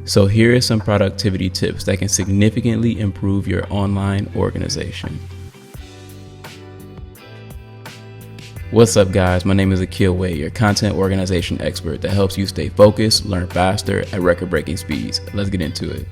So here are some productivity tips that can significantly improve your online organization. What's up guys, my name is Akil, your content organization expert that helps you stay focused, learn faster at record-breaking speeds. Let's get into it.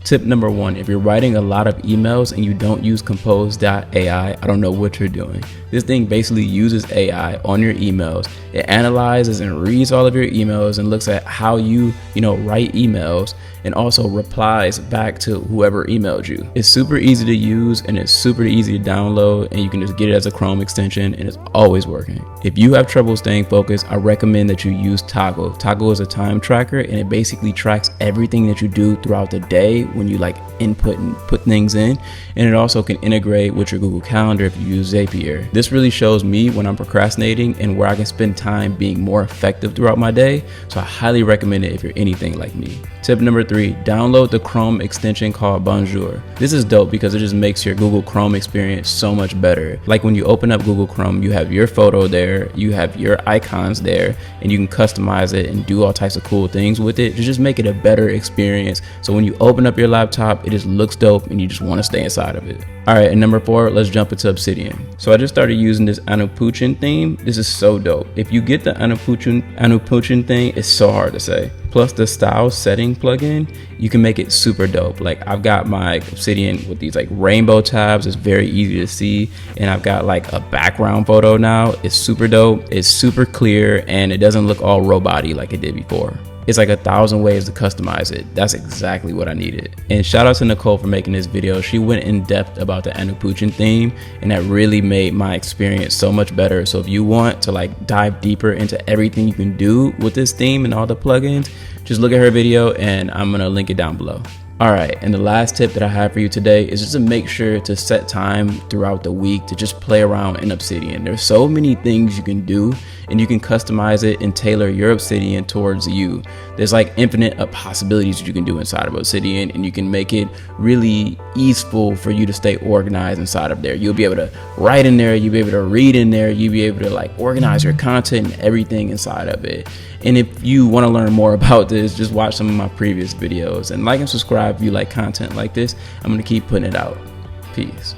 Tip number 1, if you're writing a lot of emails and you don't use Compose.ai, I don't know what you're doing. This thing basically uses AI on your emails. It analyzes and reads all of your emails and looks at how you write emails and also replies back to whoever emailed you. It's super easy to use and it's super easy to download, and you can just get it as a Chrome extension and it's always working. If you have trouble staying focused, I recommend that you use Toggle. Toggle is a time tracker and it basically tracks everything that you do throughout the day when you input and put things in, and it also can integrate with your Google Calendar if you use Zapier. This really shows me when I'm procrastinating and where I can spend time being more effective throughout my day, so I highly recommend it if you're anything like me. Tip number 3, download the Chrome extension called Bonjour. This is dope because it just makes your Google Chrome experience so much better. Like when you open up Google Chrome, you have your photo there, you have your icons there, and you can customize it and do all types of cool things with it to just make it a better experience. So when you open up your laptop, it just looks dope and you just want to stay inside of it. All right, and number 4, let's jump into Obsidian. So I just started using this Anupuchin theme. This is so dope. If you get the Anupuchin thing, it's so hard to say. Plus the style setting plugin, you can make it super dope. Like I've got my Obsidian with these rainbow tabs. It's very easy to see, and I've got a background photo now. It's super dope. It's super clear and it doesn't look all robot-y like it did before. It's 1,000 ways to customize it. That's exactly what I needed. And shout out to Nicole for making this video. She went in depth about the Anupuchin theme, and that really made my experience so much better. So if you want to dive deeper into everything you can do with this theme and all the plugins, just look at her video and I'm gonna link it down below. All right, and the last tip that I have for you today is just to make sure to set time throughout the week to just play around in Obsidian. There's so many things you can do, and you can customize it and tailor your Obsidian towards you. There's infinite possibilities that you can do inside of Obsidian, and you can make it really easeful for you to stay organized inside of there. You'll be able to write in there, you'll be able to read in there, you'll be able to organize your content and everything inside of it. And if you want to learn more about this, just watch some of my previous videos and like and subscribe if you like content like this. I'm going to keep putting it out. Peace.